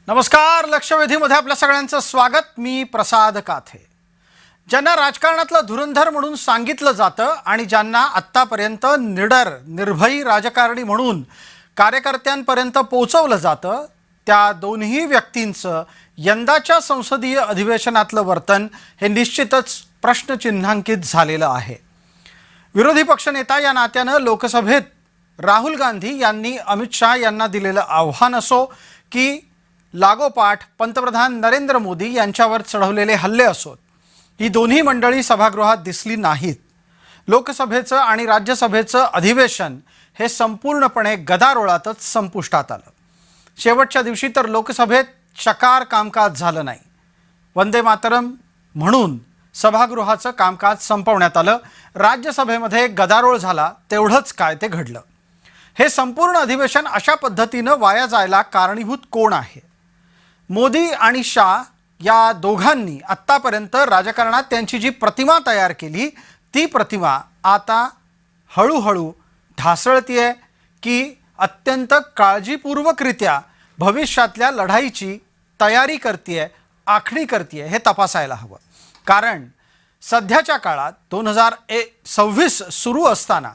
नमस्कार. लक्षवेधीमध्ये आपल्या सगळ्यांचं स्वागत. मी प्रसाद काथे. ज्यांना राजकारणातलं धुरंधर म्हणून सांगितलं जातं आणि ज्यांना आत्तापर्यंत निडर निर्भयी राजकारणी म्हणून कार्यकर्त्यांपर्यंत पोहोचवलं जातं, त्या दोन्ही व्यक्तींचं यंदाच्या संसदीय अधिवेशनातलं वर्तन हे निश्चितच प्रश्नचिन्हांकित झालेलं आहे. विरोधी पक्षनेता या नात्यानं लोकसभेत राहुल गांधी यांनी अमित शाह यांना दिलेलं आव्हान असो की लागोपाठ पंतप्रधान नरेंद्र मोदी यांच्यावर चढवलेले हल्ले असोत, ही दोन्ही मंडळी सभागृहात दिसली नाहीत. लोकसभेचं आणि राज्यसभेचं अधिवेशन हे संपूर्णपणे गदारोळातच संपुष्टात आलं. शेवटच्या दिवशी तर लोकसभेत चकार कामकाज झालं नाही. वंदे मातरम म्हणून सभागृहाचं कामकाज संपवण्यात आलं. राज्यसभेमध्ये गदारोळ झाला, तेवढंच काय ते घडलं. हे संपूर्ण अधिवेशन अशा पद्धतीनं वाया जायला कारणीभूत कोण आहे? मोदी आणि शाह या दोघांनी आत्तापर्यंत राजकारणात त्यांची जी प्रतिमा तयार केली, ती प्रतिमा आता हळूहळू ढासळतीये की अत्यंत काळजीपूर्वकरित्या भविष्यातल्या लढाईची तयारी करतीये, आखणी करतीये, हे तपासायला हवं. कारण सध्याच्या काळात 2026 सुरू असताना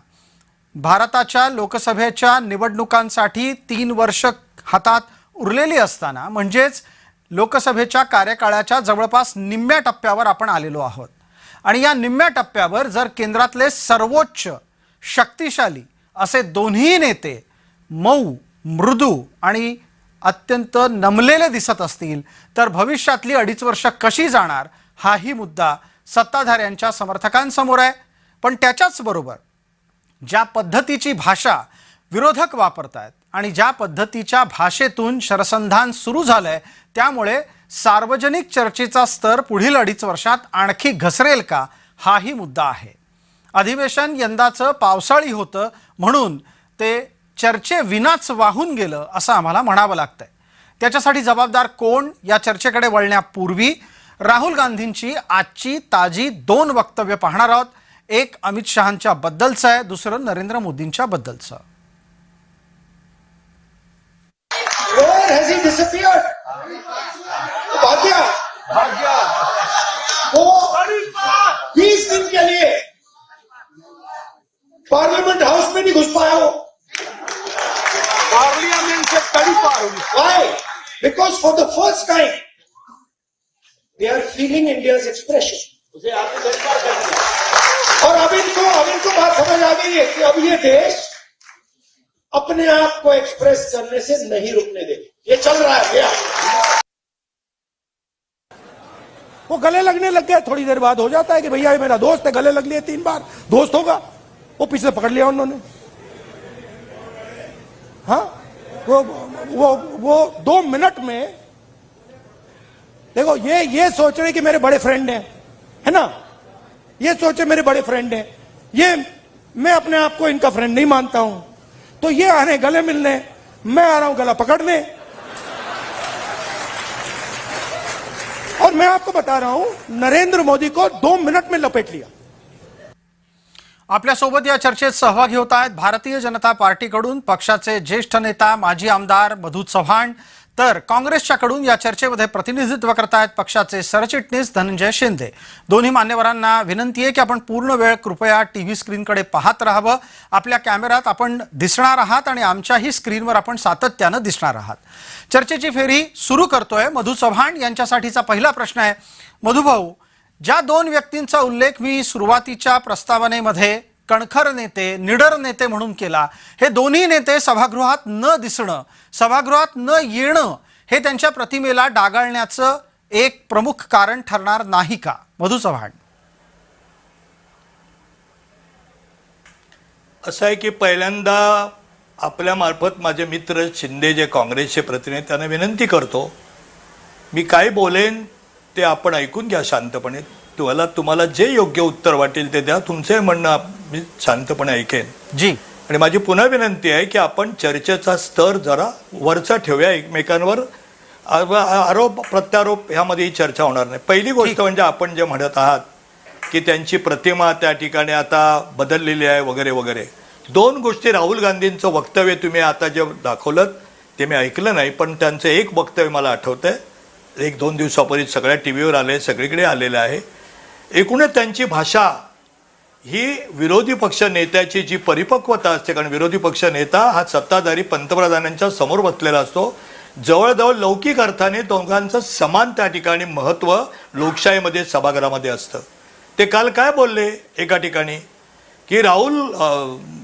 भारताच्या लोकसभेच्या निवडणुकांसाठी 3 वर्ष हातात उरलेली असताना, म्हणजेच लोकसभेच्या कार्यकाळाच्या जवळपास निम्म्या टप्प्यावर आपण आलेलो आहोत. आणि या निम्म्या टप्प्यावर जर केंद्रातले सर्वोच्च शक्तिशाली असे दोन्ही नेते मऊ, मृदू आणि अत्यंत नमलेले दिसत असतील, तर भविष्यातली 2.5 वर्ष कशी जाणार, हाही मुद्दा सत्ताधाऱ्यांच्या समर्थकांसमोर आहे. पण त्याच्याच बरोबर ज्या पद्धतीची भाषा विरोधक वापरतात आणि ज्या पद्धतीच्या भाषेतून शरसंधान सुरू झालंय, त्यामुळे सार्वजनिक चर्चेचा स्तर पुढील 2.5 वर्षात आणखी घसरेल का, हाही मुद्दा आहे. अधिवेशन यंदाचं पावसाळी होतं म्हणून ते चर्चेविनाच वाहून गेलं असं आम्हाला म्हणावं लागतंय. त्याच्यासाठी जबाबदार कोण, या चर्चेकडे वळण्यापूर्वी राहुल गांधींची आजची ताजी 2 वक्तव्य पाहणार आहोत. एक अमित शहांच्या बद्दलचं आहे, दुसरं नरेंद्र मोदींच्या बद्दलचं. Where has he disappeared? भाग्या वो 20 दिन के लिए पार्लियामेंट हाउस में नहीं घुस पाया वो. पार्लियामेंट से कड़ी पार हुई. Why? Because for the first time they are feeling India's expression. उसे आपने दरबार कर दिया. और अब इनको बात समझ आ गई है कि अब ये देश अपने आप को एक्सप्रेस करने से नहीं रुकने देंगे. ये चल रहा है क्या? वो गले लगने लग गया. थोड़ी देर बाद हो जाता है कि भैया ये मेरा दोस्त है, गले लग लिए 3 बार, दोस्त होगा. वो पीछे पकड़ लिया उन्होंने. हाँ, वो 2 मिनट में देखो ये सोच रहे कि मेरे बड़े फ्रेंड हैं, है ना, ये सोचे मेरे बड़े फ्रेंड हैं, ये मैं अपने आप को इनका फ्रेंड नहीं मानता हूं, तो ये आ रहे गले मिलने, मैं आ रहा हूं गला पकड़ने. और मैं आपको बता रहा हूं, नरेंद्र मोदी को 2 मिनट में लपेट लिया. आपल्यासोबत या चर्चेत सहभागी होत आहेत भारतीय जनता पार्टीकडून पक्षाचे ज्येष्ठ नेता माजी आमदार मधू चव्हाण, तर काँग्रेसच्याकडून या चर्चेमध्ये प्रतिनिधित्व करतायत पक्षाचे सरचिटणीस धनंजय शिंदे. दोन्ही मान्यवरांना विनंती आहे की आपण पूर्ण वेळ कृपया टीव्ही स्क्रीनकडे पाहत राहावं. आपल्या कॅमेऱ्यात आपण दिसणार आहात आणि आमच्याही स्क्रीनवर आपण सातत्यानं दिसणार आहात. चर्चेची फेरी सुरू करतोय. मधू चव्हाण यांच्यासाठीचा पहिला प्रश्न आहे. मधू भाऊ, ज्या 2 व्यक्तींचा उल्लेख मी सुरुवातीच्या प्रस्तावनेमध्ये कणखर नेते, निडर नेते म्हणून केला, हे दोन्ही नेते सभागृहात न दिसणं, सभागृहात न येणं, हे त्यांच्या प्रतिमेला डागाळण्याचं एक प्रमुख कारण ठरणार नाही का? मधू चव्हाण. असं आहे की पहिल्यांदा आपल्या मार्फत माझे मित्र शिंदे जे काँग्रेसचे प्रतिनिधी, त्यांना विनंती करतो, मी काय बोलेन ते आपण ऐकून घ्या शांतपणे. तुम्हाला जे योग्य उत्तर वाटेल ते द्या. तुमचे म्हणणं मी शांतपणे ऐकेन जी. आणि माझी पुन्हा विनंती आहे की आपण चर्चेचा स्तर जरा वरचा ठेवूया. एकमेकांवर आरोप प्रत्यारोप ह्यामध्ये ही चर्चा होणार नाही. पहिली गोष्ट म्हणजे आपण जे म्हणत आहात की त्यांची प्रतिमा त्या ठिकाणी आता बदललेली आहे वगैरे वगैरे, 2 गोष्टी. राहुल गांधींचं वक्तव्य तुम्ही आता जे दाखवलं ते मी ऐकलं नाही, पण त्यांचं एक वक्तव्य मला आठवतंय. 1-2 दिवसापूर्वी सगळ्या टी व्हीवर आले, सगळीकडे आलेलं आहे. एकूणच त्यांची भाषा ही विरोधी पक्ष नेत्याची जी परिपक्वता असते, कारण विरोधी पक्ष नेता हा सत्ताधारी पंतप्रधानांच्या समोर बसलेला असतो. जवळजवळ लौकिक अर्थाने दोघांचं समान त्या ठिकाणी महत्त्व लोकशाहीमध्ये सभागृहामध्ये असतं. ते काल काय बोलले एका ठिकाणी कि राहुल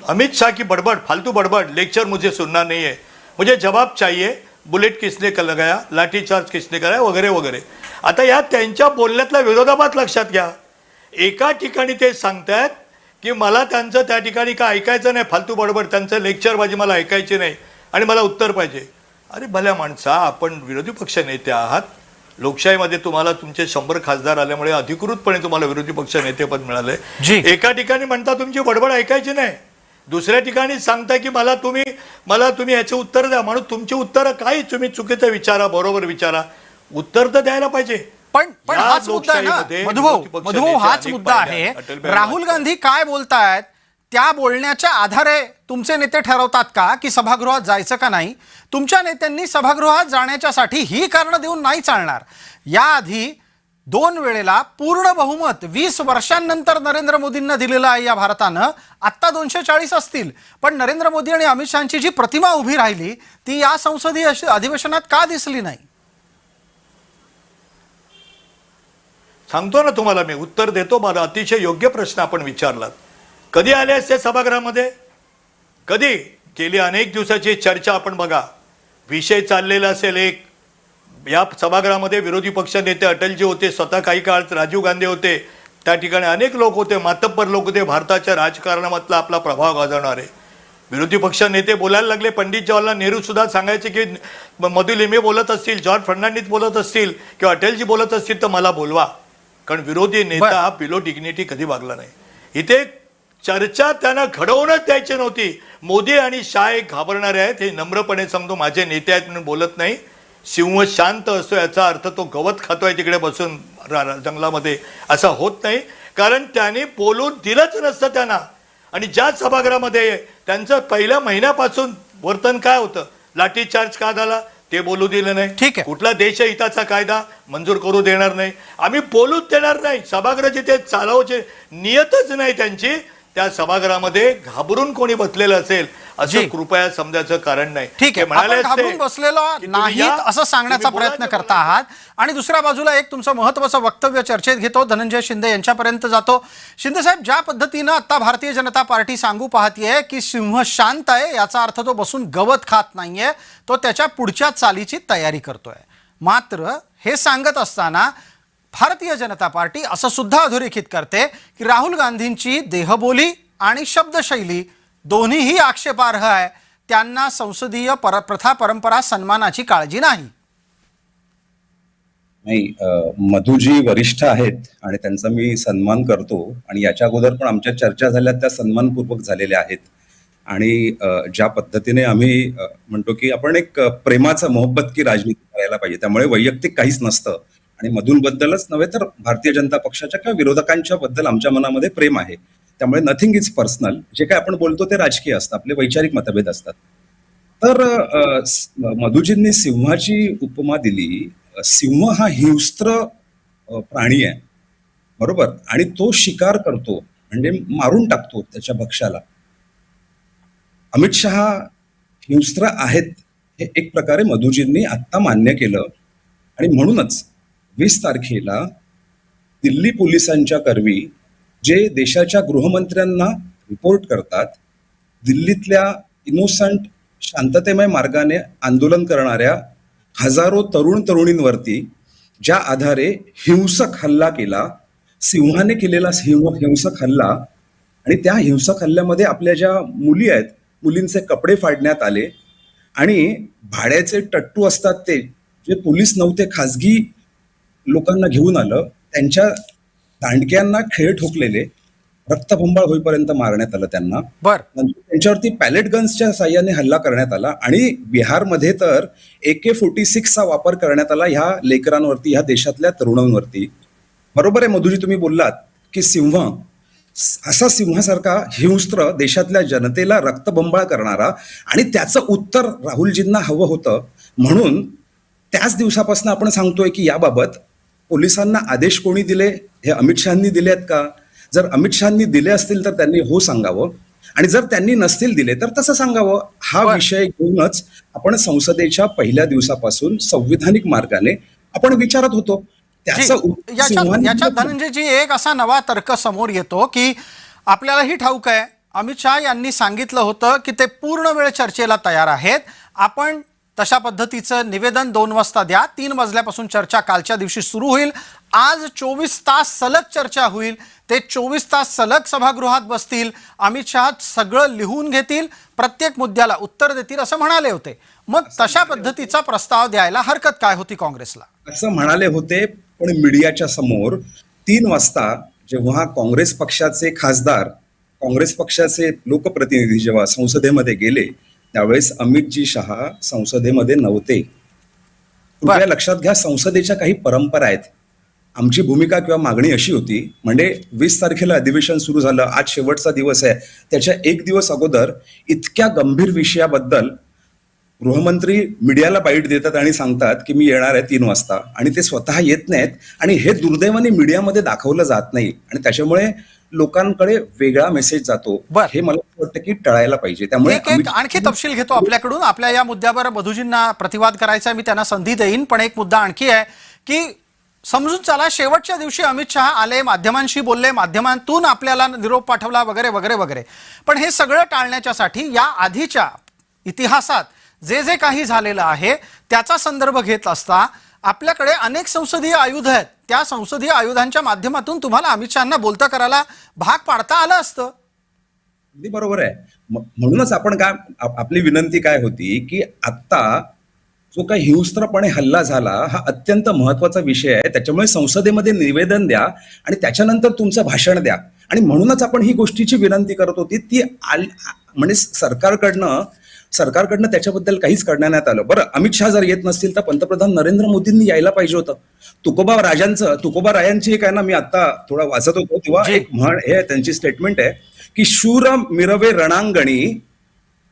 अमित शाह की बड़बड़, फालतू बड़बड़, लेक्चर मुझे सुनना नहीं है, मुझे जवाब चाहिए, बुलेट किसने लगाया, लाठीचार्ज किसने कराया, वगैरे वगैरे. आता या त्यांच्या बोलण्यातला विरोधाभास लक्षात घ्या. एका ठिकाणी ते सांगतायत की मला त्यांचं त्या ठिकाणी काय ऐकायचं नाही, फालतू बडबड, त्यांचं लेक्चरबाजी मला ऐकायची नाही आणि मला उत्तर पाहिजे. अरे भल्या माणसा, आपण विरोधी पक्ष नेते आहात. लोकशाहीमध्ये तुम्हाला तुमचे 100 खासदार आल्यामुळे अधिकृतपणे तुम्हाला विरोधी पक्ष नेतेपद मिळालंय. एका ठिकाणी म्हणता तुमची बडबड ऐकायची नाही, दुसऱ्या ठिकाणी सांगता की मला तुम्ही याचे उत्तर द्या. म्हणून तुमची उत्तरं काही तुम्ही चुकीचं विचारा, बरोबर विचारा, उत्तर तर द्यायला पाहिजे. पण हाच मुद्दा आहे ना मधुभाऊ, हाच मुद्दा आहे. राहुल गांधी काय बोलतायत त्या बोलण्याच्या आधारे तुमचे नेते ठरवतात का की सभागृहात जायचं का नाही? तुमच्या नेत्यांनी सभागृहात जाण्याच्यासाठी ही कारणं देऊन नाही चालणार. याआधी 2 वेळेला पूर्ण बहुमत 20 वर्षांनंतर नरेंद्र मोदींना दिलेलं आहे या भारतानं. आत्ता 240 असतील, पण नरेंद्र मोदी आणि अमित शहाची जी प्रतिमा उभी राहिली ती या संसदीय अधिवेशनात का दिसली नाही? सांगतो ना तुम्हाला, मी उत्तर देतो. मला अतिशय योग्य प्रश्न आपण विचारलात. कधी आले असते सभागृहामध्ये? कधी? गेली अनेक दिवसाची चर्चा आपण बघा, विषय चाललेला असेल एक. या सभागृहामध्ये विरोधी पक्ष नेते अटलजी होते, स्वतः काही काळ राजीव गांधी होते, त्या ठिकाणी अनेक लोक होते, मातब्बर लोक होते, भारताच्या राजकारणामधला आपला प्रभाव गाजवणारे विरोधी पक्ष नेते बोलायला लागले. पंडित जवाहरलाल नेहरू सुद्धा सांगायचे की मधु लिमे बोलत असतील, जॉर्ज फर्नांडिस बोलत असतील किंवा अटलजी बोलत असतील तर मला बोलवा, कारण विरोधी नेता बिलो डिग्निटी कधी वागला नाही. इथे चर्चा त्यांना घडवूनच द्यायची नव्हती. मोदी आणि शाह एक घाबरणारे आहेत, हे नम्रपणे सांगतो. माझे नेते आहेत म्हणून बोलत नाही. सिंह शांत असतो याचा अर्थ तो गवत खातोय तिकडे बसून जंगलामध्ये, असं होत नाही. कारण त्याने बोलून दिलंच नसतं त्यांना. आणि ज्या सभागृहामध्ये त्यांचं पहिल्या महिन्यापासून वर्तन काय होतं, लाठीचार्ज का झाला ते बोलू दिलं नाही. ठीक आहे. कुठला देशहिताचा कायदा मंजूर करू देणार नाही, आम्ही बोलूच देणार नाही. सभागृह जिथे चालवायचे नियतच नाही त्यांची, त्या सभागृहामध्ये घाबरून कोणी बसलेलं असेल असं कृपया समजायचं कारण नाही. ठीक आहे, आपण घाबरून बसलेलो नाहीत असं सांगण्याचा प्रयत्न करता आहात. आणि दुसऱ्या बाजूला एक तुमचं महत्त्वाचं वक्तव्य चर्चेत घेतो, धनंजय शिंदे यांच्यापर्यंत जातो. शिंदे साहेब, ज्या पद्धतीनं आता भारतीय जनता पार्टी सांगू पाहतीये की सिंह शांत आहे, याचा अर्थ तो बसून गवत खात नाहीये, तो त्याच्या पुढच्या चालीची तयारी करतोय. मात्र हे सांगत असताना भारतीय जनता पार्टी असं सुद्धा अधोरेखित करते की राहुल गांधींची देहबोली आणि शब्दशैली दोन्हीही आक्षेपार्ह आहे. त्यांना संसदीय प्रथा परंपरा सन्मानाची काळजी नाही. मधुजी वरिष्ठ आहेत आणि त्यांचा मी सन्मान करतो. आणि याच्या अगोदर पण आमच्या चर्चा झाल्या त्या सन्मानपूर्वक झालेल्या आहेत. आणि ज्या पद्धतीने आम्ही म्हणतो की आपण एक प्रेमाचा मोहब्बत की राजनीती करायला पाहिजे, त्यामुळे वैयक्तिक काहीच नसतं. आणि मधूनबद्दलच नव्हे तर भारतीय जनता पक्षाच्या किंवा विरोधकांच्या बद्दल आमच्या मनामध्ये प्रेम आहे. त्यामुळे नथिंग इज पर्सनल. जे काय आपण बोलतो ते राजकीय असतं, आपले वैचारिक मतभेद असतात. तर मधुजींनी सिंहाची उपमा दिली. सिंह हा हिंस्त्र प्राणी आहे, बरोबर, आणि तो शिकार करतो म्हणजे मारून टाकतो त्याच्या भक्ष्याला. अमित शहा हिंस्त्र आहेत हे एक प्रकारे मधुजींनी आत्ता मान्य केलं. आणि म्हणूनच 20 तारखेला दिल्ली पोलिसांच्या करवी जे देशाच्या गृहमंत्र्यांना रिपोर्ट करतात, दिल्लीतल्या इनोसंट शांततेमय मार्गाने आंदोलन करणाऱ्या हजारो तरुण तरुणींवरती ज्या आधारे हिंसक हल्ला केला, सिंहाने केलेला हिंसक हल्ला, आणि त्या हिंसक हल्ल्यामध्ये आपल्या ज्या मुली आहेत मुलींचे कपडे फाडण्यात आले. आणि भाड्याचे टट्टू असतात ते, जे पोलीस नव्हते, खाजगी लोकांना घेऊन आलं, त्यांच्या दांडक्यांना खेळ ठोकलेले, रक्तबंबाळ होईपर्यंत मारण्यात आलं त्यांना. नंतर त्यांच्यावरती पॅलेट गन्सच्या साह्याने हल्ला करण्यात आला. आणि बिहारमध्ये तर AK-46चा वापर करण्यात आला ह्या लेकरांवरती, ह्या देशातल्या तरुणांवरती. बरोबर आहे मधुजी, तुम्ही बोललात की असा सिंहासारखा हिंस्त्र देशातल्या जनतेला रक्तबंबाळ करणारा, आणि त्याचं उत्तर राहुलजींना हवं होतं. म्हणून त्याच दिवसापासून आपण सांगतोय की याबाबत पोलिसांना आदेश कोणी दिले, हे अमित शहांनी दिले आहेत का? जर अमित शहांनी दिले असतील तर त्यांनी हो सांगावं, आणि जर त्यांनी नसतील दिले तर तसं सांगावं. हा बरं. विषय घेऊनच आपण संसदेच्या पहिल्या दिवसापासून संविधानिक मार्गाने आपण विचारत होतो. त्याचं उत्तर याच्यात सिंहाने- धनंजयजी एक असा नवा तर्क समोर येतो की आपल्यालाही ठाऊक आहे अमित शहा यांनी सांगितलं होतं की ते पूर्ण वेळ चर्चेला तयार आहेत. आपण तशा पद्धतीचं निवेदन 2 वाजता द्या. 3 वाजल्यापासून चर्चा कालच्या दिवशी सुरू होईल. आज 24 तास सलग चर्चा होईल. ते 24 तास सलग सभागृहात बसतील. अमित शहा सगळं लिहून घेतील, प्रत्येक मुद्द्याला उत्तर देतील असं म्हणाले होते. मग तशा पद्धतीचा प्रस्ताव द्यायला हरकत काय होती काँग्रेसला? असं म्हणाले होते, पण मीडियाच्या समोर 3 वाजता जेव्हा काँग्रेस पक्षाचे खासदार, काँग्रेस पक्षाचे लोकप्रतिनिधी जेव्हा संसदेमध्ये गेले, त्यावेळेस अमितजी शहा संसदेमध्ये नव्हते. कृपया लक्षात घ्या, संसदेच्या काही परंपरा आहेत. आमची भूमिका किंवा मागणी अशी होती, म्हणजे 20 तारखेला अधिवेशन सुरू झालं, आज शेवटचा दिवस आहे, त्याच्या 1 दिवस अगोदर इतक्या गंभीर विषयाबद्दल गृहमंत्री मीडियाला बाईट देतात आणि सांगतात की मी येणार आहे 3 वाजता, आणि ते स्वतः येत नाहीत, आणि हे दुर्दैवाने मीडियामध्ये दाखवलं जात नाही, आणि त्याच्यामुळे लोकांकडे वेगळा मेसेज जातो. बरं. हे मला वाटतं की टळायला पाहिजे. त्यामुळे एक आणखी तपशील घेतो आपल्याकडून. आपल्या या मुद्द्यावर मधुजींना प्रतिवाद करायचा, मी त्यांना संधी देईन. पण एक मुद्दा आणखी आहे की समजून चला शेवटच्या दिवशी अमित शहा आले, माध्यमांशी बोलले, माध्यमांतून आपल्याला निरोप पाठवला वगैरे वगैरे वगैरे. पण हे सगळं टाळण्याच्यासाठी या आधीच्या इतिहासात जे जे काही झालेलं आहे त्याचा संदर्भ घेत असता आपल्याकडे अनेक संसदीय आयुध आहेत. त्या संसदीय आयुधांच्या माध्यमातून तुम्हाला अमित शहांना बोलतं करायला भाग पाडता आलं असतं. अगदी बरोबर आहे. म्हणूनच आपण काय, आपली विनंती काय होती की आत्ता जो काही हिंस्त्रपणे हल्ला झाला हा अत्यंत महत्वाचा विषय आहे. त्याच्यामुळे संसदेमध्ये निवेदन द्या आणि त्याच्यानंतर तुमचं भाषण द्या. आणि म्हणूनच आपण ही गोष्टीची विनंती करत होती. ती म्हणजे सरकारकडनं त्याच्याबद्दल काहीच करण्यात आलं. बरं, अमित शहा जर येत नसतील तर पंतप्रधान नरेंद्र मोदींनी यायला पाहिजे होतं. तुकोबा रायांची एक आहे ना, मी आता थोडा वाचत होतो तेव्हा एक म्हण, हे त्यांची स्टेटमेंट आहे की शूर मिरवे रणांगणी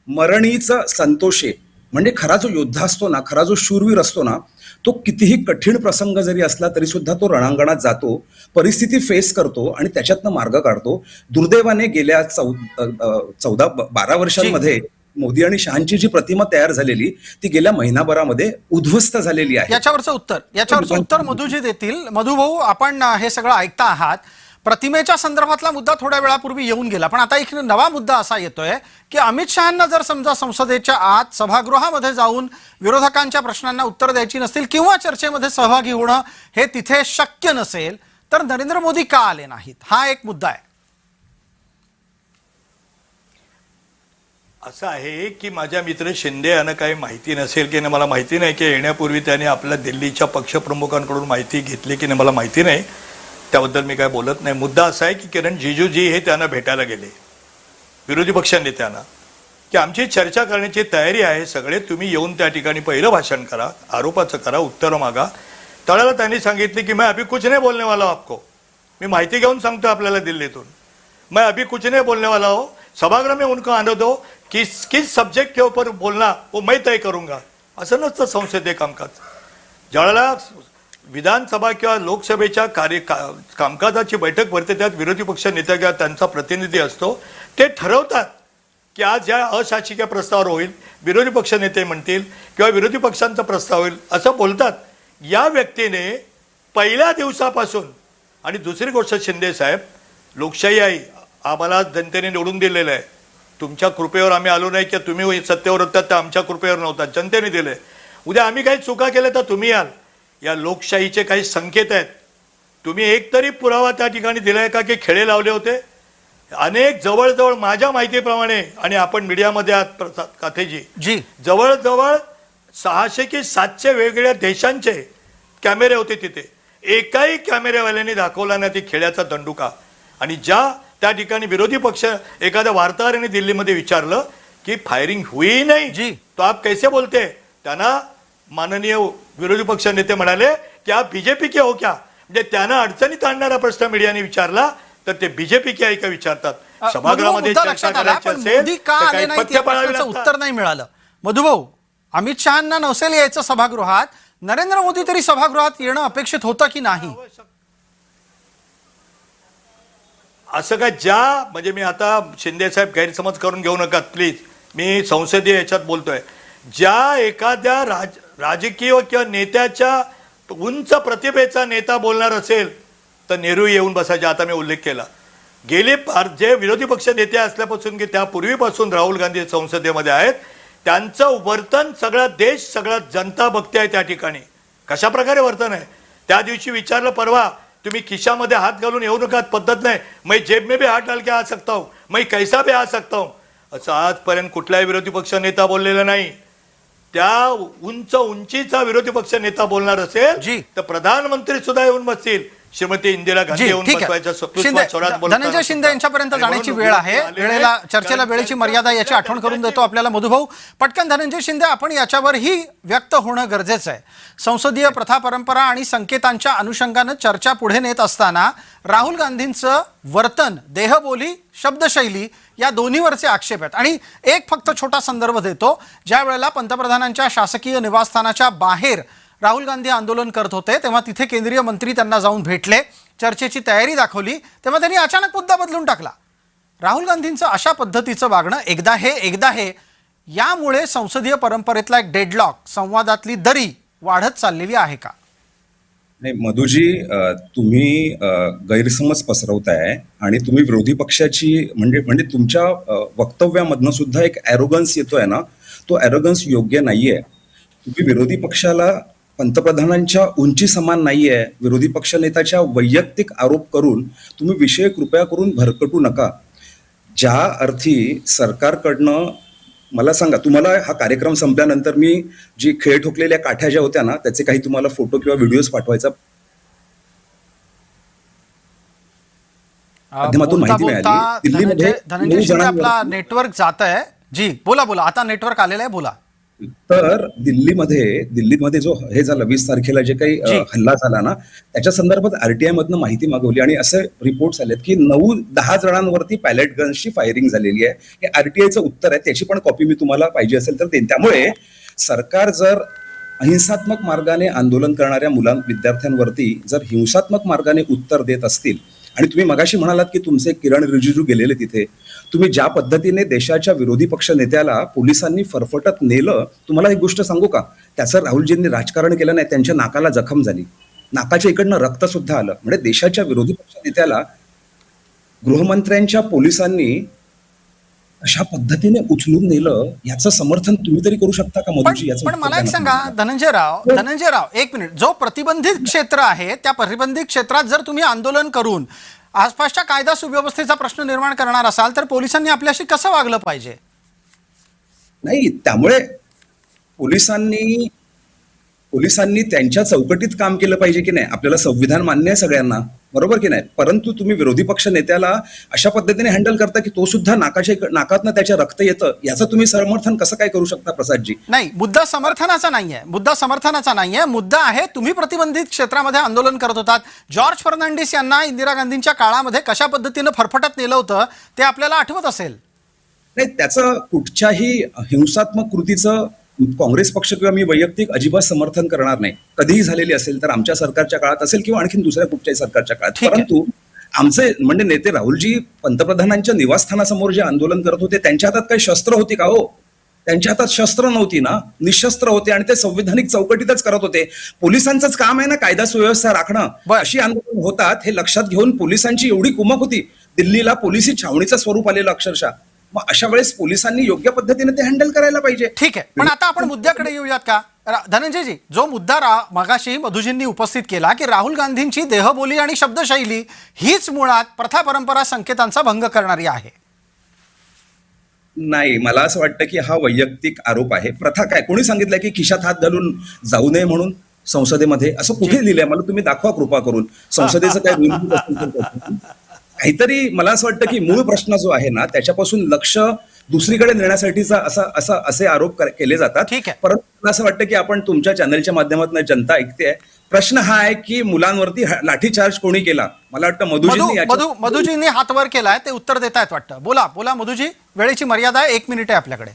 मरणीच संतोषे. म्हणजे खरा जो योद्धा असतो ना, खरा जो शूरवीर असतो ना, तो कितीही कठीण प्रसंग जरी असला तरी सुद्धा तो रणांगणात जातो, परिस्थिती फेस करतो आणि त्याच्यातनं मार्ग काढतो. दुर्दैवाने गेल्या 14-12 वर्षांमध्ये मोदी आणि शहांची जी प्रतिमा तयार झालेली ती गेल्या महिनाभरामध्ये उद्ध्वस्त झालेली आहे. याच्यावरचं उत्तर मधुजी देतील. मधुभाऊ, आपण हे सगळं ऐकता आहात. प्रतिमेच्या संदर्भातला मुद्दा थोड्या वेळापूर्वी येऊन गेला, पण आता एक नवा मुद्दा असा येतोय की अमित शहांना जर समजा संसदेच्या आत सभागृहामध्ये जाऊन विरोधकांच्या प्रश्नांना उत्तर द्यायची नसतील किंवा चर्चेमध्ये सहभागी होणं हे तिथे शक्य नसेल तर नरेंद्र मोदी का आले नाहीत, हा एक मुद्दा आहे. असं आहे की माझ्या मित्र शिंदे यांना काही माहिती नसेल की नाही मला माहिती नाही, की येण्यापूर्वी त्यांनी आपल्या दिल्लीच्या पक्षप्रमुखांकडून माहिती घेतली की नाही मला माहिती नाही, त्याबद्दल मी काय बोलत नाही. मुद्दा असा आहे की किरण रिजिजूजी हे त्यांना भेटायला गेले, विरोधी पक्ष नेत्यांना, की आमची चर्चा करण्याची तयारी आहे, सगळे तुम्ही येऊन त्या ठिकाणी पहिलं भाषण करा, आरोपाचं करा, उत्तरं मागा. त्यावेळेला त्यांनी सांगितले की मैं अभी कुछ नहीं बोलने वाला हूं आपको, मी माहिती घेऊन सांगतो आपल्याला दिल्लीतून, मैं अभी कुछ नहीं बोलने वाला हो, सभागृह में उनको आने दो, किस सब्जेक्ट के ऊपर बोलना वो मैं तय करूंगा. असं नसतं संसदीय कामकाज. ज्यावेळेला विधानसभा किंवा लोकसभेच्या कामकाजाची बैठक भरते त्यात विरोधी पक्ष नेता किंवा त्यांचा प्रतिनिधी असतो, ते ठरवतात की आज या अशासकीय प्रस्तावावर होईल, विरोधी पक्ष नेते म्हणतील किंवा विरोधी पक्षांचा प्रस्ताव होईल असं बोलतात. या व्यक्तीने पहिल्या दिवसापासून, आणि दुसरी गोष्ट शिंदे साहेब, लोकशाही आहे, आम्हाला जनतेने निवडून दिलेलं आहे, तुमच्या कृपेवर आम्ही आलो नाही की तुम्ही सत्तेवर होतात तर आमच्या कृपेवर नव्हतात, जनतेने दिले. उद्या आम्ही काही चुका केल्या तर तुम्ही याल. या लोकशाहीचे काही संकेत आहेत. तुम्ही एक तरी पुरावा त्या ठिकाणी दिलाय का की खेळे लावले होते? अनेक जवळजवळ माझ्या माहितीप्रमाणे, आणि आपण मीडियामध्ये आहात काथेजी, जवळजवळ 600 की 700 वेगवेगळ्या देशांचे कॅमेरे होते तिथे. एकाही कॅमेरेवाल्यांनी दाखवला नाही ती खेळ्याचा दंडुका. आणि ज्या त्या ठिकाणी विरोधी पक्ष एखाद्या वार्ताहराने दिल्लीमध्ये विचारलं की फायरिंग हुई नाही तो आप कैसे बोलते, त्यांना माननीय विरोधी पक्ष नेते म्हणाले की आप बीजेपी के हो क्या. म्हणजे त्यांना अडचणीत आणणारा प्रश्न मीडियाने विचारला तर ते बीजेपी की आहे का विचारतात. मधुभाऊ, सभागृहामध्ये मुद्दा चर्चा लक्षात आला, करायची पण असेल मोदी का तर आले काही नाहीत पथ्य या पाळावी प्रश्नाचं लागतात. उत्तर नाही मिळालं. मधुभाऊ, अमित शहांना नसेल यायचं सभागृहात, नरेंद्र मोदी तरी सभागृहात येणं अपेक्षित होतं की नाही? असं काय म्हणजे मी आता शिंदे साहेब गैरसमज करून घेऊ नका प्लीज. मी संसदीय याच्यात बोलतोय. ज्या एखाद्या राजकीय किंवा नेत्याच्या उंच प्रतिभेचा नेता बोलणार असेल तर नेहरू येऊन बसायचे. आता मी उल्लेख केला. गेले जे विरोधी पक्ष नेते असल्यापासून की त्यापूर्वीपासून राहुल गांधी संसदेमध्ये आहेत, त्यांचं वर्तन सगळा देश, सगळा जनता बघते आहे त्या ठिकाणी. कशा प्रकारे वर्तन आहे. त्या दिवशी विचारलं परवा, तुम्ही खिशामध्ये हात घालून येऊ नका, पद्धत नाही. मैं जेब में भी हाथ डाल के आ सकता हूं, मैं कैसा भी आ सकता हूं. असं आजपर्यंत कुठलाही विरोधी पक्ष नेता बोललेला नाही. त्या उंचीचा विरोधी पक्ष नेता बोलणार असेल तर प्रधानमंत्री सुद्धा येऊन बसतील. श्रीमती इंदिरा गांधी येऊन बसवायच्या. धनंजय शिंदे यांच्यापर्यंत जाण्याची वेळ आहे. वेळेला चर्चेला वेळेची मर्यादा याची आठवण करून देतो आपल्याला मधुभाऊ. पटकन धनंजय शिंदे, आपण याच्यावरही व्यक्त होणं गरजेचं आहे. संसदीय प्रथा परंपरा आणि संकेतांच्या अनुषंगानं चर्चा पुढे नेत असताना राहुल गांधींचं वर्तन, देहबोली, शब्दशैली या दोन्हीवरचे आक्षेप आहेत. आणि एक फक्त छोटा संदर्भ देतो. ज्या वेळेला पंतप्रधानांच्या शासकीय निवासस्थानाच्या बाहेर राहुल गांधी आंदोलन करत होते तेव्हा तिथे केंद्रीय मंत्री त्यांना जाऊन भेटले, चर्चेची तयारी दाखवली, तेव्हा त्यांनी अचानक मुद्दा बदलून टाकला. राहुल गांधींचं अशा पद्धतीचं वागणं एकदा हे यामुळे संसदीय परंपरेतला एक डेडलॉक, संवादातली दरी वाढत चाललेली आहे का? नाही मधुजी, तुम्ही गैरसमज पसरवताय आणि तुम्ही विरोधी पक्षाची म्हणजे तुमच्या वक्तव्यामधनं सुद्धा एक ॲरोगन्स येतोय ना, तो ॲरोगन्स योग्य नाहीये. तुम्ही विरोधी पक्षाला पंतप्रधानांच्या उंची समान नाहीये, विरोधी पक्ष नेत्याच्या वैयक्तिक आरोप करून तुम्ही विषय कृपया करून भरकटू नका. ज्या अर्थी सरकारकडनं, मला सांगा, तुम्हाला हा कार्यक्रम संपल्यानंतर मी जी खेळ ठोकलेल्या काठ्या ज्या होत्या ना, त्याचे काही तुम्हाला फोटो किंवा व्हिडिओज पाठवायचा माध्यमातून माहिती मिळाली. दिल्लीमध्ये धनंजय शिंदे, आपला नेटवर्क जात आहे. जी बोला, आता नेटवर्क आलेलं आहे, बोला. तर दिल्लीमध्ये जो हे झालं 20 तारखेला जे काही हल्ला झाला ना, त्याच्या संदर्भात आरटीआय मधनं माहिती मागवली आणि असे रिपोर्ट्स आलेत की 9-10 जणांवरती पॅलेट गन्सची फायरिंग झालेली आहे. हे आरटीआयचं उत्तर आहे, त्याची पण कॉपी मी तुम्हाला पाहिजे असेल तर देईन. त्यामुळे सरकार जर अहिंसात्मक मार्गाने आंदोलन करणाऱ्या विद्यार्थ्यांवरती जर हिंसात्मक मार्गाने उत्तर देत असतील, आणि तुम्ही मगाशी म्हणालात की तुमचे किरण रिजिजू गेलेले तिथे, तुम्ही ज्या पद्धतीने देशाच्या विरोधी पक्ष नेत्याला पोलिसांनी फरफटत नेलं, तुम्हाला एक गोष्ट सांगू का, त्याचं राहुलजींनी राजकारण केलं नाही, त्यांच्या नाकाला जखम झाली, नाकाच्या इकडनं रक्त सुद्धा आलं. म्हणजे देशाच्या विरोधी पक्ष नेत्याला गृहमंत्र्यांच्या पोलिसांनी अशा पद्धतीने उचलून नेलं, याचं समर्थन तुम्ही तरी करू शकता का मधुजी? पण मला एक सांगा धनंजय राव, एक मिनिट. जो प्रतिबंधित क्षेत्र आहे त्या प्रतिबंधित क्षेत्रात जर तुम्ही आंदोलन करून आसपासच्या कायदा सुव्यवस्थेचा प्रश्न निर्माण करणार असाल तर पोलिसांनी आपल्याशी कसं वागलं पाहिजे? नाही, त्यामुळे पोलिसांनी त्यांच्या चौकटीत काम केलं पाहिजे की नाही. आपल्याला संविधान मान्य आहे सगळ्यांना, बरोबर की नाही, परंतु तुम्ही विरोधी पक्ष नेत्याला अशा पद्धतीने हँडल करता की तो सुद्धा नाकातनं त्याच्या रक्त येतं, याचं तुम्ही समर्थन कसं काय करू शकता प्रसादजी? नाही, मुद्दा समर्थनाचा नाहीये. मुद्दा आहे तुम्ही प्रतिबंधित क्षेत्रामध्ये आंदोलन करत होतात. जॉर्ज फर्नांडिस यांना इंदिरा गांधींच्या काळामध्ये कशा पद्धतीनं फरफटत नेलं होतं ते आपल्याला आठवत असेल. नाही, त्याचं कुठच्याही हिंसात्मक कृतीचं काँग्रेस पक्ष किंवा मी वैयक्तिक अजिबात समर्थन करणार नाही. कधीही झालेली असेल तर आमच्या सरकारच्या काळात असेल किंवा आणखी दुसऱ्या कुठच्याही सरकारच्या काळात. परंतु आमचे म्हणजे नेते राहुलजी पंतप्रधानांच्या निवासस्थानासमोर जे आंदोलन करत होते, त्यांच्या हातात काही शस्त्र होती का हो? त्यांच्या हातात शस्त्र नव्हती ना, निशस्त्र होते आणि ते संविधानिक चौकटीतच करत होते. पोलिसांचंच काम आहे ना कायदा सुव्यवस्था राखणं. अशी आंदोलन होतात हे लक्षात घेऊन पोलिसांची एवढी कुमक होती, दिल्लीला पोलिसी छावणीचं स्वरूप आलेलं अक्षरशः. मग अशा वेळेस पोलिसांनी योग्य पद्धतीने ते हँडल करायला पाहिजे. ठीक आहे, पण आता आपण मुद्द्याकडे येऊयात का धनंजयजी? जो मुद्दा मगाशी मधुजींनी उपस्थित केला की राहुल गांधींची देहबोली आणि शब्दशैली हीच मुळात प्रथा परंपरा संकेतांचा भंग करणारी आहे. नाही, मला असं वाटतं की हा वैयक्तिक आरोप आहे. प्रथा काय, कोणी सांगितलंय की खिशात हात घालून जाऊ नये म्हणून संसदेमध्ये? असं कुठे लिहिलंय? मला तुम्ही दाखवा कृपा करून. संसदेचं काय काहीतरी. मला असं वाटतं की मूळ प्रश्न जो आहे ना त्याच्यापासून लक्ष दुसरीकडे नेण्यासाठीचा असे आरोप केले जातात. ठीक आहे. परंतु मला असं वाटतं की आपण तुमच्या चॅनलच्या माध्यमातून जनता ऐकते. प्रश्न हा आहे की मुलांवरती लाठीचार्ज कोणी केला. मला वाटतं मधुजींनी हात वर केलाय, ते उत्तर देत आहेत वाटतं. बोला बोला मधुजी, वेळेची मर्यादा आहे, 1 मिनिट आहे आपल्याकडे.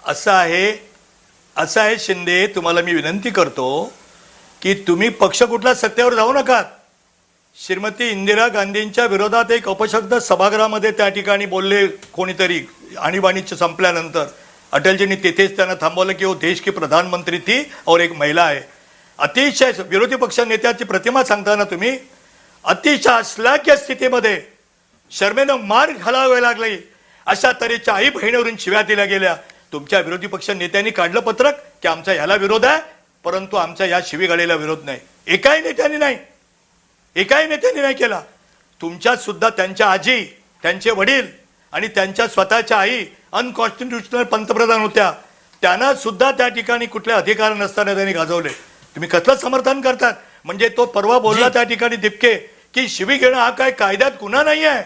असं आहे शिंदे, तुम्हाला मी विनंती करतो की तुम्ही पक्ष कुठला सत्तेवर जाऊ नका. श्रीमती इंदिरा गांधींच्या विरोधात एक अपशब्द सभागृहामध्ये त्या ठिकाणी बोलले कोणीतरी, आणीबाणी संपल्यानंतर अटलजींनी तिथेच त्यांना थांबवलं की वो देश की प्रधानमंत्री थी और एक महिला आहे. अतिशय विरोधी पक्ष नेत्याची प्रतिमा सांगताना तुम्ही अतिशय अश्लाघ्य स्थितीमध्ये शर्मेनं मार घालावे लागले अशा तऱ्हेच्या आई बहिणीवरून शिव्या दिल्या गेल्या. तुमच्या विरोधी पक्ष नेत्यांनी काढलं पत्रक की आमचा याला विरोध आहे, परंतु आमचा या शिवीगाळीला विरोध नाही. एकाही नेत्यांनी नाही केला. तुमच्यात सुद्धा त्यांच्या आजी, त्यांचे वडील आणि त्यांच्या स्वतःच्या आई अनकॉन्स्टिट्युशनल पंतप्रधान होत्या. त्यांना सुद्धा त्या ठिकाणी कुठले अधिकार नसताना त्यांनी गाजवले. तुम्ही कसलं समर्थन करतात? म्हणजे तो परवा बोलला त्या ठिकाणी दिपके की शिवी घेणं हा काय कायद्यात गुन्हा नाही आहे,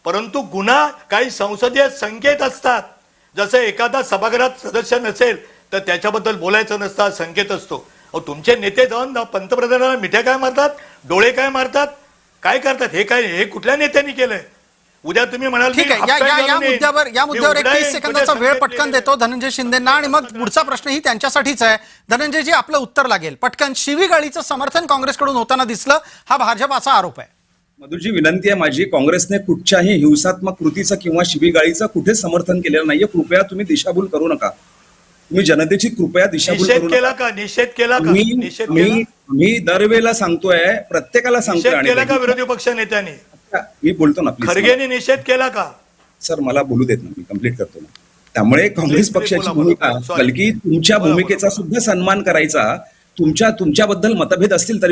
परंतु गुन्हा काही संसदीय संकेत असतात. जसं एखादा सभागृहात सदस्य नसेल तर त्याच्याबद्दल बोलायचं नसतं, हा संकेत असतो. तुमचे नेते जाऊन पंतप्रधानांना मिठ्या काय मारतात, डोळे काय मारतात, काय करतात? हे कुठल्या नेत्यांनी केलंय? उद्या तुम्ही म्हणाल ठीक आहे, या मुद्द्यावर 31 सेकंदाचा वेळ पटकन देतो धनंजय शिंदेंना, आणि मग पुढचा प्रश्नही त्यांच्यासाठीच आहे. धनंजयजी, आपलं उत्तर लागेल पटकन. शिवीगाळीचं समर्थन काँग्रेसकडून होताना दिसलं, हा भाजपाचा आरोप आहे. मधुजी, विनंती आहे माझी, काँग्रेसने कुठच्याही हिंसात्मक कृतीचं किंवा शिवीगाळीचं कुठेच समर्थन केलेलं नाहीये. कृपया तुम्ही दिशाभूल करू नका. तुम्ही जनतेची कृपया दिशाभूल करू नका. निषेध केला का? मी दरवेळेला सांगतोय, प्रत्येकाला सांगतोय. केला का विरोधी पक्ष नेत्यांनी? मी बोलतो ना, खरगेंनी निषेध केला का? सर मला बोलू देत ना, मी कंप्लीट करतो ना. त्यामुळे काँग्रेस पक्षाची भूमिका, बल्कि तुमच्या भूमिकेचा सुद्धा सन्मान करायचा. तुमच्याबद्दल मतभेद असतील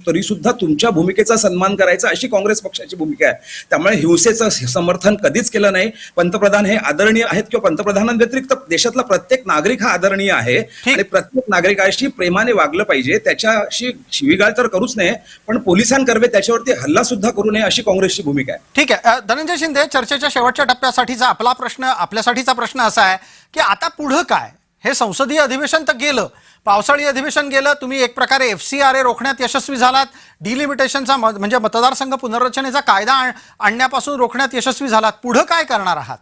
तरी सुद्धा तुमच्या भूमिकेचा सन्मान करायचा, अशी काँग्रेस पक्षाची भूमिका आहे. त्यामुळे हिंसेचं समर्थन कधीच केलं नाही. पंतप्रधान हे आदरणीय आहेत, किंवा पंतप्रधानांव्यतिरिक्त देशातला प्रत्येक नागरिक हा आदरणीय आहे, आणि प्रत्येक नागरिकाशी प्रेमाने वागलं पाहिजे. त्याच्याशी शिवीगाळ तर करूच नये, पण पोलिसांकरवे त्याच्यावरती हल्ला सुद्धा करू नये, अशी काँग्रेसची भूमिका आहे. ठीक आहे धनंजय शिंदे, चर्चेच्या शेवटच्या टप्प्यासाठीचा आपल्यासाठीचा प्रश्न असा आहे की आता पुढं काय? हे संसदीय अधिवेशन तर गेलं, पावसाळी अधिवेशन गेलं, तुम्ही एक प्रकारे FCRA रोखण्यात यशस्वी झालात, डिलिमिटेशनचा म्हणजे मतदारसंघ पुनर्रचनेचा कायदा आणण्यापासून रोखण्यात यशस्वी झालात. पुढं काय करणार आहात?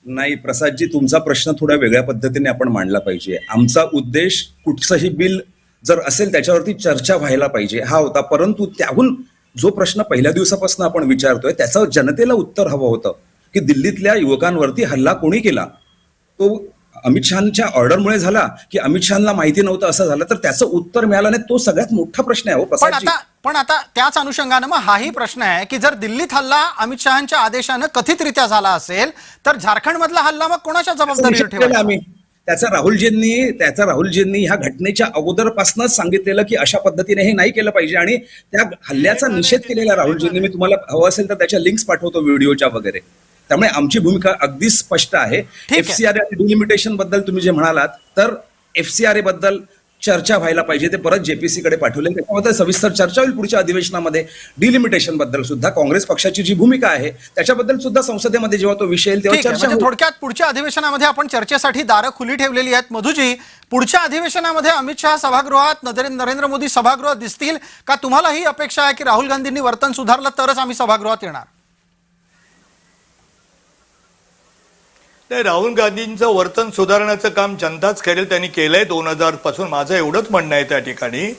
नाही प्रसादजी, तुमचा प्रश्न थोड्या वेगळ्या पद्धतीने आपण मांडला पाहिजे. आमचा उद्देश कुठचंही बिल जर असेल त्याच्यावरती चर्चा व्हायला पाहिजे हा होता. परंतु त्याहून जो प्रश्न पहिल्या दिवसापासून आपण विचारतोय त्याचं जनतेला उत्तर हवं होतं की दिल्लीतल्या युवकांवरती हल्ला कोणी केला. तो अमित शहाच्या ऑर्डरमुळे झाला की अमित शहाना माहिती नव्हतं असं झालं, तर त्याचं उत्तर मिळालं नाही. तो सगळ्यात मोठा प्रश्न आहे. पण आता त्याच अनुषंगानं मग हाही प्रश्न आहे की जर दिल्लीत हल्ला अमित शहाच्या आदेशानं कथितरित्या झाला असेल तर झारखंड मधला हल्ला मग कोणाच्या जबाबदारीवर ठेवायचा? आम्ही त्याचा राहुलजींनी ह्या घटनेच्या अगोदरपासूनच सांगितलेलं की अशा पद्धतीने हे नाही केलं पाहिजे, आणि त्या हल्ल्याचा निषेध केलेला राहुलजींनी. मी तुम्हाला हवं असेल तर त्याच्या लिंक्स पाठवतो व्हिडिओच्या वगैरे. त्यामुळे आमची भूमिका अगदी स्पष्ट आहे. FCRA आणि डिलिमिटेशन बद्दल तुम्ही जे म्हणालात, तर FCRA बद्दल चर्चा व्हायला पाहिजे. ते परत JPC कडे पाठवले, त्याच्याबद्दल सविस्तर चर्चा होईल पुढच्या अधिवेशनामध्ये. डिलिमिटेशन बद्दल सुद्धा काँग्रेस पक्षाची जी भूमिका आहे त्याच्याबद्दल सुद्धा संसदेमध्ये जेव्हा तो विषय येईल तेव्हा चर्चा होईल. थोडक्यात पुढच्या अधिवेशनामध्ये आपण चर्चेसाठी दारं खुली ठेवलेली आहेत. मधुजी, पुढच्या अधिवेशनामध्ये अमित शहा सभागृहात, नरेंद्र मोदी सभागृहात दिसतील का? तुम्हाला ही अपेक्षा आहे की राहुल गांधींनी वर्तन सुधारलं तरच आम्ही सभागृहात येणार? नाही, राहुल गांधींचं वर्तन सुधारण्याचं काम जनताच करेल. त्यांनी केलंय 2000 पासून. माझं एवढंच म्हणणं आहे त्या ठिकाणी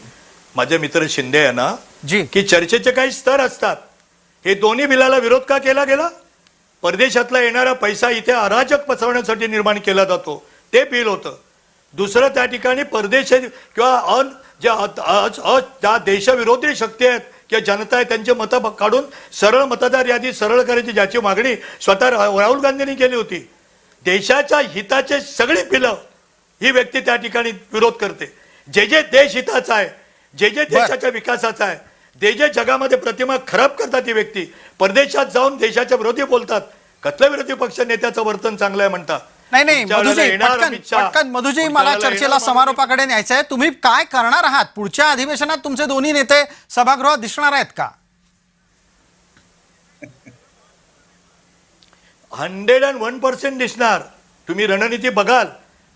माझे मित्र शिंदे यांना की चर्चेचे काही स्तर असतात. हे दोन्ही बिलाला विरोध का केला गेला? परदेशातला येणारा पैसा इथे अराजक पसरवण्यासाठी निर्माण केला जातो, ते बिल होतं. दुसरं त्या ठिकाणी परदेश किंवा ज्या देशविरोधी शक्ती आहेत किंवा जनता आहे त्यांचे मतं काढून सरळ मतदार यादी सरळ करायची, ज्याची मागणी स्वतः राहुल गांधींनी केली होती. देशाच्या हिताचे सगळी बिलं ही व्यक्ती त्या ठिकाणी विरोध करते. जे देश हिताचा आहे, जे देशाच्या विकासाचा आहे, जे जगामध्ये प्रतिमा खराब करतात ती व्यक्ती परदेशात जाऊन देशाच्या विरोधी बोलतात. कसलं विरोधी पक्ष नेत्याचं वर्तन चांगलं आहे म्हणतात? नाही पटकन मधुजी, मला चर्चेला समारोपाकडे न्यायचं आहे. तुम्ही काय करणार आहात? पुढच्या अधिवेशनात तुमचे दोन्ही नेते सभागृहात दिसणार आहेत का? 101% दिसणार. तुम्ही रणनीती बघाल.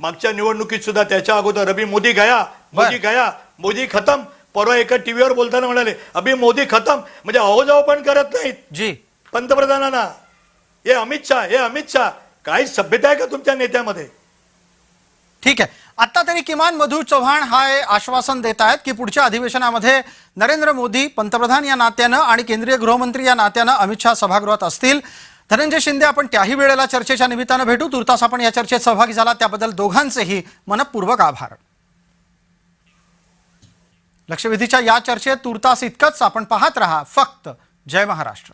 मागच्या निवडणुकीत सुद्धा त्याच्या अगोदर अभी मोदी गया, मोदी गया, मोदी खतम. परवा एका टीव्हीवर बोलताना म्हणाले अभी मोदी खतम. म्हणजे अहोजाव पण करत नाहीत जी पंतप्रधानांना. हे अमित शहा, हे अमित शहा. काही सभ्यता आहे का तुमच्या नेत्यामध्ये? ठीक आहे. आता तरी किमान मधु चव्हाण हे आश्वासन देत आहेत की पुढच्या अधिवेशनामध्ये नरेंद्र मोदी पंतप्रधान या नात्यानं आणि केंद्रीय गृहमंत्री या नात्यानं अमित शहा सभागृहात असतील. धनंजय शिंदे, आपण त्याही वेळेला चर्चेच्या निमित्तानं भेटू. तुर्तास आपण या चर्चेत सहभागी झाला त्याबद्दल दोघांचेही मनपूर्वक आभार. लक्षवेधीच्या या चर्चेत तुर्तास इतकंच. आपण पाहत रहा फक्त जय महाराष्ट्र.